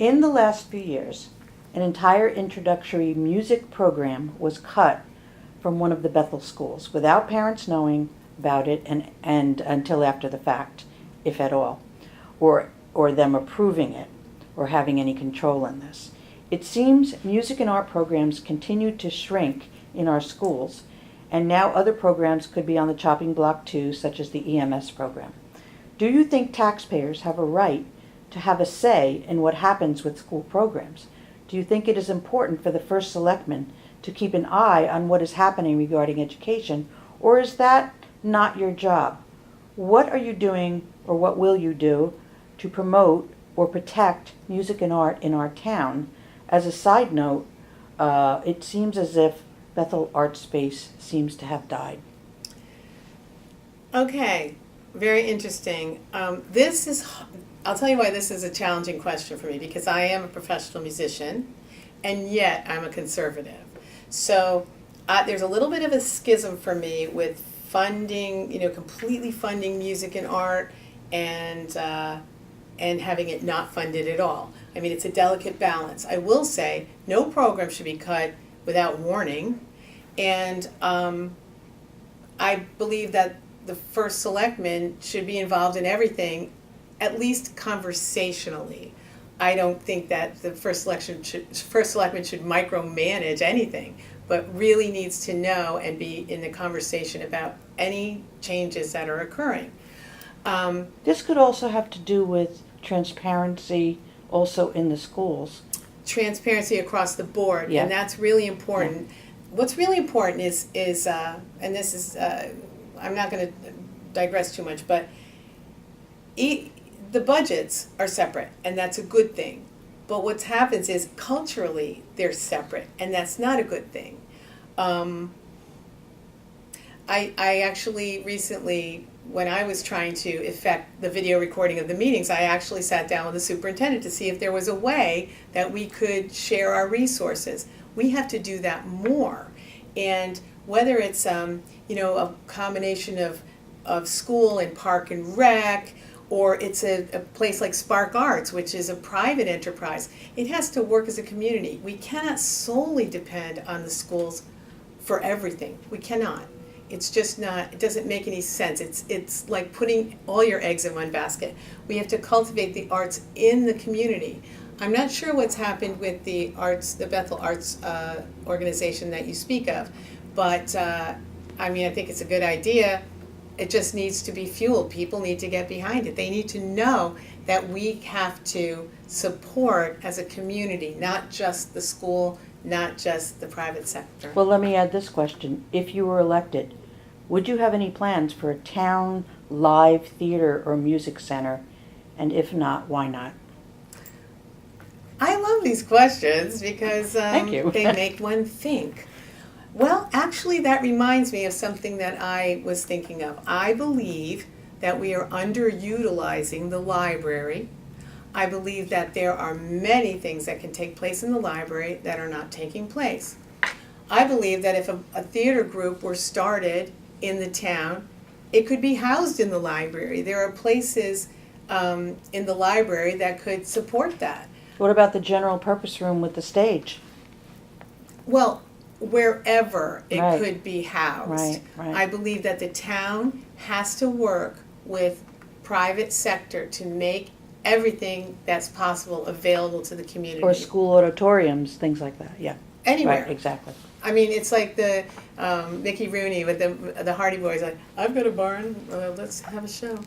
In the last few years, an entire introductory music program was cut from one of the Bethel schools without parents knowing about it and until after the fact, if at all, or them approving it or having any control in this. It seems music and art programs continue to shrink in our schools, and now other programs could be on the chopping block too, such as the EMS program. Do you think taxpayers have a right to have a say in what happens with school programs? Do you think it is important for the First Selectman to keep an eye on what is happening regarding education, or is that not your job? What are you doing, or what will you do, to promote or protect music and art in our town? As a side note, it seems as if Bethel Artspace seems to have died. Okay, very interesting. I'll tell you why this is a challenging question for me, because I am a professional musician, and yet I'm a conservative. So there's a little bit of a schism for me with funding, completely funding music and art, and having it not funded at all. I mean, it's a delicate balance. I will say no program should be cut without warning, and I believe that the First Selectman should be involved in everything, at least conversationally. I don't think that the First Selectman should micromanage anything, but really needs to know and be in the conversation about any changes that are occurring. This could also have to do with transparency also in the schools. Transparency across the board, Yeah. and that's really important. Yeah. What's really important is and this is, I'm not going to digress too much, but the budgets are separate, and that's a good thing. But what happens is culturally they're separate, and that's not a good thing. I actually recently, when I was trying to effect the video recording of the meetings, I actually sat down with the superintendent to see if there was a way that we could share our resources. We have to do that more. And whether it's a combination of school and park and rec, or it's a place like Spark Arts, which is a private enterprise, it has to work as a community. We cannot solely depend on the schools for everything. We cannot. It's just not, it doesn't make any sense. It's like putting all your eggs in one basket. We have to cultivate the arts in the community. I'm not sure what's happened with the Bethel Arts organization that you speak of, but I think it's a good idea. It just needs to be fueled. People need to get behind it. They need to know that we have to support as a community, not just the school, not just the private sector. Well, let me add this question. If you were elected, would you have any plans for a town live theater or music center? And if not, why not? I love these questions because Thank you. They make one think. Well, actually, that reminds me of something that I was thinking of. I believe that we are underutilizing the library. I believe that there are many things that can take place in the library that are not taking place. I believe that if a theater group were started in the town, it could be housed in the library. There are places in the library that could support that. What about the general purpose room with the stage? Well, wherever it Right. could be housed. Right. I believe that the town has to work with private sector to make everything that's possible available to the community. Or school auditoriums, things like that, yeah. Anywhere. Right, exactly. I mean, it's like the Mickey Rooney with the Hardy Boys. Like, I've got a barn. Let's have a show.